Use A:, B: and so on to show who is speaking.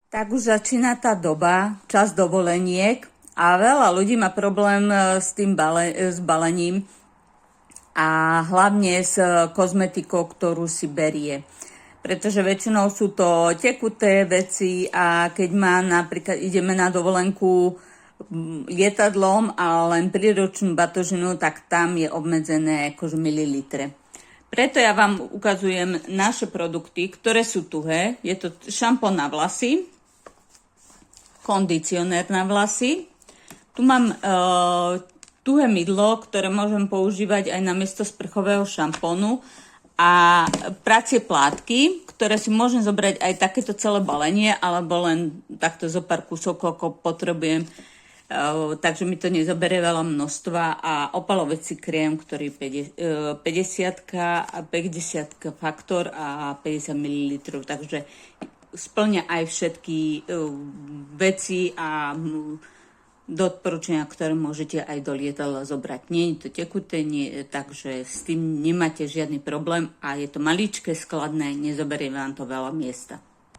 A: Tak už začína tá doba, čas dovoleniek a veľa ľudí má problém s tým s balením a hlavne s kozmetikou, ktorú si berie. Pretože väčšinou sú to tekuté veci a keď napríklad ideme na dovolenku lietadlom a len príručnú batožinu, tak tam je obmedzené akože mililitre. Preto ja vám ukazujem naše produkty, ktoré sú tuhé. Je to šampón na vlasy, kondicionér na vlasy. Tu mám tuhé mydlo, ktoré môžem používať aj namiesto sprchového šampónu a pracie plátky, ktoré si môžem zobrať aj takéto celé balenie, alebo len takto zo pár kusov, ako potrebujem. Takže mi to nezoberie veľa množstva a opalovací krém, ktorý 50 faktor a 50 ml. Takže splňa aj všetky veci a odporúčania, ktoré môžete aj do lietadla zobrať. Nie je to tekuté, takže s tým nemáte žiadny problém a je to maličké, skladné, nezoberie vám to veľa miesta.